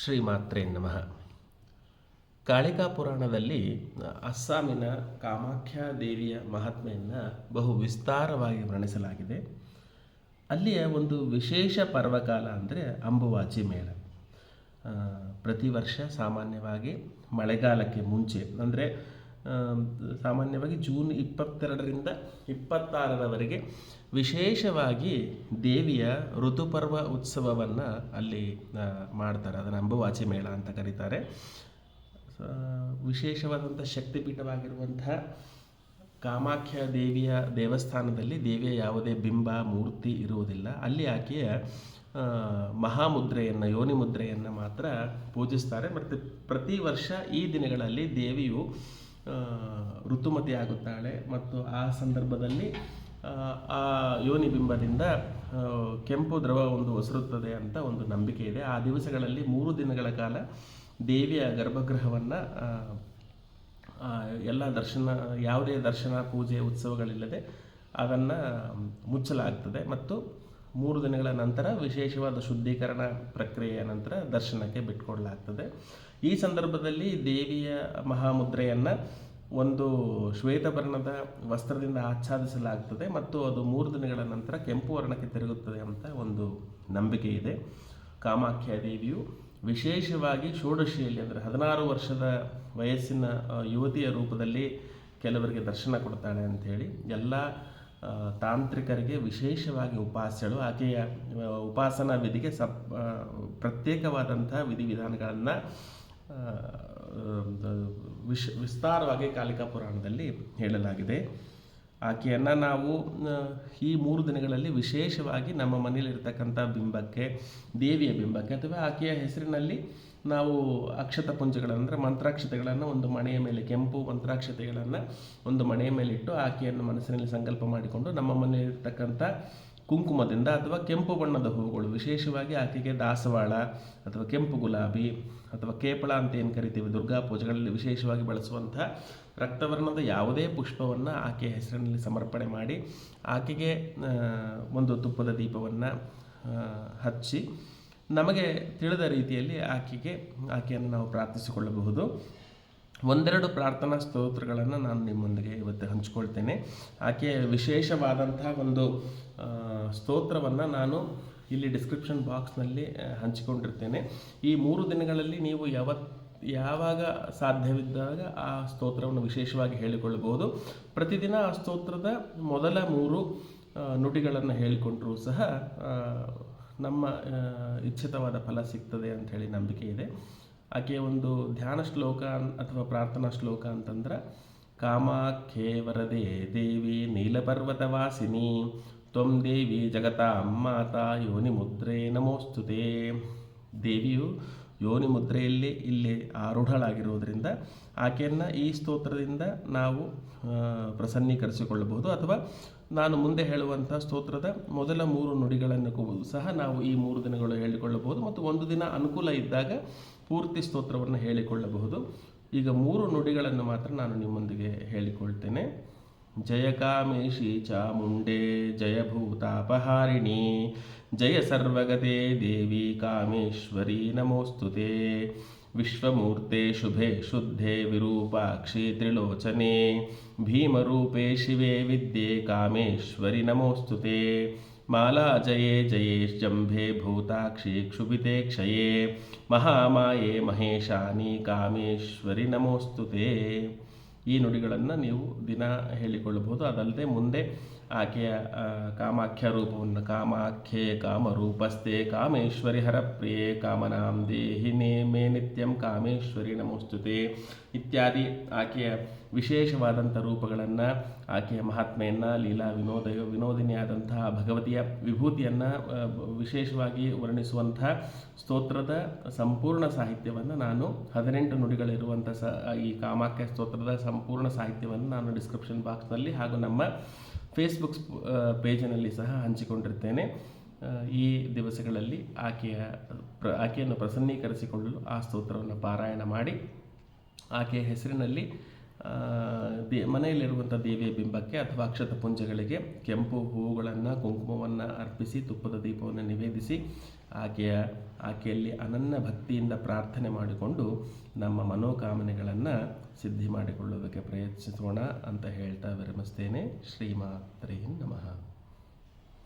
ಶ್ರೀಮಾತ್ರೇ ನಮಃ. ಕಾಳಿಕಾ ಪುರಾಣದಲ್ಲಿ ಅಸ್ಸಾಮಿನ ಕಾಮಾಖ್ಯ ದೇವಿಯ ಮಹಾತ್ಮೆಯನ್ನು ಬಹು ವಿಸ್ತಾರವಾಗಿ ವರ್ಣಿಸಲಾಗಿದೆ. ಅಲ್ಲಿಯ ಒಂದು ವಿಶೇಷ ಪರ್ವಕಾಲ ಅಂದರೆ ಅಂಬುವಾಚಿ ಮೇಳ. ಪ್ರತಿ ವರ್ಷ ಸಾಮಾನ್ಯವಾಗಿ ಮಳೆಗಾಲಕ್ಕೆ ಮುಂಚೆ ಅಂದರೆ ಸಾಮಾನ್ಯವಾಗಿ ಜೂನ್ 22ರಿಂದ 26ರವರೆಗೆ ವಿಶೇಷವಾಗಿ ದೇವಿಯ ಋತುಪರ್ವ ಉತ್ಸವವನ್ನು ಅಲ್ಲಿ ಮಾಡ್ತಾರೆ. ಅದನ್ನು ಅಂಬುವಾಚಿ ಮೇಳ ಅಂತ ಕರೀತಾರೆ. ವಿಶೇಷವಾದಂಥ ಶಕ್ತಿಪೀಠವಾಗಿರುವಂತಹ ಕಾಮಾಖ್ಯ ದೇವಿಯ ದೇವಸ್ಥಾನದಲ್ಲಿ ದೇವಿಯ ಯಾವುದೇ ಬಿಂಬ ಮೂರ್ತಿ ಇರುವುದಿಲ್ಲ. ಅಲ್ಲಿ ಆಕೆಯ ಮಹಾಮುದ್ರೆಯನ್ನು ಯೋನಿ ಮುದ್ರೆಯನ್ನು ಮಾತ್ರ ಪೂಜಿಸ್ತಾರೆ. ಮತ್ತು ಪ್ರತಿ ವರ್ಷ ಈ ದಿನಗಳಲ್ಲಿ ದೇವಿಯು ಋತುಮತಿ ಆಗುತ್ತಾಳೆ ಮತ್ತು ಆ ಸಂದರ್ಭದಲ್ಲಿ ಆ ಯೋನಿ ಬಿಂಬದಿಂದ ಕೆಂಪು ದ್ರವ ಒಂದು ಒಸರುತ್ತದೆ ಅಂತ ಒಂದು ನಂಬಿಕೆ ಇದೆ. ಆ ದಿವಸಗಳಲ್ಲಿ 3 ದಿನಗಳ ಕಾಲ ದೇವಿಯ ಗರ್ಭಗೃಹವನ್ನು ಎಲ್ಲ ಯಾವುದೇ ದರ್ಶನ ಪೂಜೆ ಉತ್ಸವಗಳಿಲ್ಲದೆ ಅದನ್ನು ಮುಚ್ಚಲಾಗ್ತದೆ ಮತ್ತು 3 ದಿನಗಳ ನಂತರ ವಿಶೇಷವಾದ ಶುದ್ಧೀಕರಣ ಪ್ರಕ್ರಿಯೆಯ ನಂತರ ದರ್ಶನಕ್ಕೆ ಬಿಟ್ಕೊಡಲಾಗ್ತದೆ. ಈ ಸಂದರ್ಭದಲ್ಲಿ ದೇವಿಯ ಮಹಾಮುದ್ರೆಯನ್ನು ಒಂದು ಶ್ವೇತವರ್ಣದ ವಸ್ತ್ರದಿಂದ ಆಚ್ಛಾದಿಸಲಾಗ್ತದೆ ಮತ್ತು ಅದು 3 ದಿನಗಳ ನಂತರ ಕೆಂಪು ವರ್ಣಕ್ಕೆ ತಿರುಗುತ್ತದೆ ಅಂತ ಒಂದು ನಂಬಿಕೆ ಇದೆ. ಕಾಮಾಖ್ಯ ದೇವಿಯು ವಿಶೇಷವಾಗಿ ಷೋಡಶಿಯಲ್ಲಿ ಅಂದರೆ 16 ವರ್ಷದ ವಯಸ್ಸಿನ ಯುವತಿಯ ರೂಪದಲ್ಲಿ ಕೆಲವರಿಗೆ ದರ್ಶನ ಕೊಡ್ತಾಳೆ ಅಂಥೇಳಿ ಎಲ್ಲ ತಾಂತ್ರಿಕರಿಗೆ ವಿಶೇಷವಾಗಿ ಉಪಾಸ್ಯಳು. ಆಕೆಯ ಉಪಾಸನಾ ವಿಧಿಗೆ ಪ್ರತ್ಯೇಕವಾದಂಥ ವಿಧಿವಿಧಾನಗಳನ್ನು ವಿಸ್ತಾರವಾಗಿ ಕಾಳಿಕಾ ಪುರಾಣದಲ್ಲಿ ಹೇಳಲಾಗಿದೆ. ಆಕೆಯನ್ನು ನಾವು ಈ 3 ದಿನಗಳಲ್ಲಿ ವಿಶೇಷವಾಗಿ ನಮ್ಮ ಮನೆಯಲ್ಲಿರ್ತಕ್ಕಂಥ ಬಿಂಬಕ್ಕೆ, ದೇವಿಯ ಬಿಂಬಕ್ಕೆ ಅಥವಾ ಆಕೆಯ ಹೆಸರಿನಲ್ಲಿ ನಾವು ಅಕ್ಷತ ಪುಂಜಗಳನ್ನು ಅಂದರೆ ಮಂತ್ರಾಕ್ಷತೆಗಳನ್ನು ಒಂದು ಮಣೆಯ ಮೇಲೆ, ಕೆಂಪು ಮಂತ್ರಾಕ್ಷತೆಗಳನ್ನು ಒಂದು ಮಣೆಯ ಮೇಲೆ ಇಟ್ಟು ಆಕೆಯನ್ನು ಮನಸ್ಸಿನಲ್ಲಿ ಸಂಕಲ್ಪ ಮಾಡಿಕೊಂಡು ನಮ್ಮ ಮನೆಯಲ್ಲಿರ್ತಕ್ಕಂಥ ಕುಂಕುಮದಿಂದ ಅಥವಾ ಕೆಂಪು ಬಣ್ಣದ ಹೂವುಗಳು, ವಿಶೇಷವಾಗಿ ಆಕೆಗೆ ದಾಸವಾಳ ಅಥವಾ ಕೆಂಪು ಗುಲಾಬಿ ಅಥವಾ ಕೇಪಳ ಅಂತ ಏನು ಕರಿತೀವಿ ದುರ್ಗಾ ಪೂಜೆಗಳಲ್ಲಿ ವಿಶೇಷವಾಗಿ ಬಳಸುವಂಥ ರಕ್ತವರ್ಣದ ಯಾವುದೇ ಪುಷ್ಪವನ್ನು ಆಕೆಯ ಹೆಸರಿನಲ್ಲಿ ಸಮರ್ಪಣೆ ಮಾಡಿ ಆಕೆಗೆ ಒಂದು ತುಪ್ಪದ ದೀಪವನ್ನು ಹಚ್ಚಿ ನಮಗೆ ತಿಳಿದ ರೀತಿಯಲ್ಲಿ ಆಕೆಯನ್ನು ನಾವು ಪ್ರಾರ್ಥಿಸಿಕೊಳ್ಳಬಹುದು. 1-2 ಪ್ರಾರ್ಥನಾ ಸ್ತೋತ್ರಗಳನ್ನು ನಾನು ನಿಮ್ಮೊಂದಿಗೆ ಇವತ್ತು ಹಂಚಿಕೊಳ್ತೇನೆ. ಆಕೆಯ ವಿಶೇಷವಾದಂಥ ಒಂದು ಸ್ತೋತ್ರವನ್ನು ನಾನು ಇಲ್ಲಿ ಡಿಸ್ಕ್ರಿಪ್ಷನ್ ಬಾಕ್ಸ್ನಲ್ಲಿ ಹಂಚಿಕೊಂಡಿರ್ತೇನೆ. ಈ 3 ದಿನಗಳಲ್ಲಿ ನೀವು ಯಾವಾಗ ಸಾಧ್ಯವಿದ್ದಾಗ ಆ ಸ್ತೋತ್ರವನ್ನು ವಿಶೇಷವಾಗಿ ಹೇಳಿಕೊಳ್ಳಬಹುದು. ಪ್ರತಿದಿನ ಆ ಸ್ತೋತ್ರದ ಮೊದಲ 3 ನುಡಿಗಳನ್ನು ಹೇಳಿಕೊಂಡರೂ ಸಹ ನಮ್ಮ ಇಚ್ಛಿತವಾದ ಫಲ ಸಿಗ್ತದೆ ಅಂಥೇಳಿ ನಂಬಿಕೆ ಇದೆ. ಆಕೆಯ ಒಂದು ಧ್ಯಾನ ಶ್ಲೋಕ ಅಥವಾ ಪ್ರಾರ್ಥನಾ ಶ್ಲೋಕ ಅಂತಂದ್ರೆ ಕಾಮಾಖ್ಯೆ ವರದೆ ದೇವಿ ನೀಲಪರ್ವತವಾಸಿನಿ ತ್ವಂ ದೇವಿ ಜಗತಾಂ ಮಾತಾ ಯೋನಿ ಮುದ್ರೇ ನಮೋಸ್ತುತೆ. ದೇವಿಯು ಯೋನಿ ಮುದ್ರೆಯಲ್ಲಿ ಇಲ್ಲಿ ಆರೂಢಳಾಗಿರುವುದರಿಂದ ಆಕೆಯನ್ನು ಈ ಸ್ತೋತ್ರದಿಂದ ನಾವು ಪ್ರಸನ್ನೀಕರಿಸಿಕೊಳ್ಳಬಹುದು. ಅಥವಾ ನಾನು ಮುಂದೆ ಹೇಳುವಂಥ ಸ್ತೋತ್ರದ ಮೊದಲ 3 ನುಡಿಗಳನ್ನು ಸಹ ನಾವು ಈ 3 ದಿನಗಳು ಹೇಳಿಕೊಳ್ಳಬಹುದು ಮತ್ತು ಒಂದು ದಿನ ಅನುಕೂಲ ಇದ್ದಾಗ ಪೂರ್ತಿ ಸ್ತೋತ್ರವನ್ನು ಹೇಳಿಕೊಳ್ಳಬಹುದು. ಈಗ 3 ನುಡಿಗಳನ್ನು ಮಾತ್ರ ನಾನು ನಿಮ್ಮೊಂದಿಗೆ ಹೇಳಿಕೊಳ್ತೇನೆ. ಜಯ ಕಾಮೇಶಿ ಚಾಮುಂಡೇ ಜಯ ಭೂತಾಪಹಾರಿಣಿ ಜಯ ಸರ್ವಗತೆ ದೇವಿ ಕಾಮೇಶ್ವರಿ ನಮೋಸ್ತುತೆ. ವಿಶ್ವಮೂರ್ತೆ ಶುಭೆ ಶುದ್ಧೆ ವಿರೂಪಾಕ್ಷಿ ತ್ರಿಲೋಚನೆ ಭೀಮರೂಪೇ ಶಿವೆ ವಿದ್ಯೆ ಕಾಮೇಶ್ವರಿ ನಮೋಸ್ತುತೆ. ಮಾಲಾ ಜಯೇ ಜಯೇ ಜಂಭೆ ಭೂತಾಕ್ಷಿ ಕ್ಷುಭಿತೆ ಕ್ಷಯೇ ಮಹಾಮಾಯೆ ಮಹೇಶಾನಿ ಕಾಮೇಶ್ವರಿ ನಮೋಸ್ತುತೆ. ಈ ನುಡಿಗಳನ್ನು ನೀವು ದಿನ ಹೇಳಿಕೊಳ್ಳಬಹುದು. ಅದಲ್ಲದೆ ಮುಂದೆ ಆಕೆಯ ಕಾಮಾಖ್ಯ ರೂಪವನ್ನು ಕಾಮಾಖ್ಯೆ ಕಾಮರೂಪಸ್ಥೆ ಕಾಮೇಶ್ವರಿ ಹರಪ್ರಿಯೆ ಕಾಮನಾಂ ದೇಹಿನೇ ಮೇ ನಿತ್ಯಂ ಕಾಮೇಶ್ವರಿ ನಮೋಸ್ತುತೆ ಇತ್ಯಾದಿ ಆಕೆಯ ವಿಶೇಷವಾದಂಥ ರೂಪಗಳನ್ನು, ಆಕೆಯ ಮಹಾತ್ಮೆಯನ್ನು, ಲೀಲಾ ವಿನೋದಿನಿಯಾದಂತಹ ಭಗವತಿಯ ವಿಭೂತಿಯನ್ನು ವಿಶೇಷವಾಗಿ ವರ್ಣಿಸುವಂಥ ಸ್ತೋತ್ರದ ಸಂಪೂರ್ಣ ಸಾಹಿತ್ಯವನ್ನು ನಾನು 18 ನುಡಿಗಳಿರುವಂಥ ಈ ಕಾಮಾಖ್ಯ ಸ್ತೋತ್ರದ ಸಂಪೂರ್ಣ ಸಾಹಿತ್ಯವನ್ನು ನಾನು ಡಿಸ್ಕ್ರಿಪ್ಷನ್ ಬಾಕ್ಸ್ನಲ್ಲಿ ಹಾಗೂ ನಮ್ಮ ಫೇಸ್ಬುಕ್ ಪೇಜಿನಲ್ಲಿ ಸಹ ಹಂಚಿಕೊಂಡಿರ್ತೇನೆ. ಈ ದಿವಸಗಳಲ್ಲಿ ಆಕೆಯನ್ನು ಪ್ರಸನ್ನೀಕರಿಸಿಕೊಳ್ಳಲು ಆ ಸ್ತೋತ್ರವನ್ನು ಪಾರಾಯಣ ಮಾಡಿ ಆಕೆಯ ಹೆಸರಿನಲ್ಲಿ ಮನೆಯಲ್ಲಿರುವಂಥ ದೇವಿಯ ಬಿಂಬಕ್ಕೆ ಅಥವಾ ಅಕ್ಷತ ಪುಂಜಗಳಿಗೆ ಕೆಂಪು ಹೂವುಗಳನ್ನು ಕುಂಕುಮವನ್ನು ಅರ್ಪಿಸಿ ತುಪ್ಪದ ದೀಪವನ್ನು ನಿವೇದಿಸಿ ಆಕೆಯಲ್ಲಿ ಅನನ್ಯ ಭಕ್ತಿಯಿಂದ ಪ್ರಾರ್ಥನೆ ಮಾಡಿಕೊಂಡು ನಮ್ಮ ಮನೋಕಾಮನೆಗಳನ್ನು ಸಿದ್ಧಿ ಮಾಡಿಕೊಳ್ಳುವುದಕ್ಕೆ ಪ್ರಯತ್ನಿಸೋಣ ಅಂತ ಹೇಳ್ತಾ ವಿರಮಿಸ್ತೇನೆ. ಶ್ರೀಮಾತ್ರೇ ನಮಃ.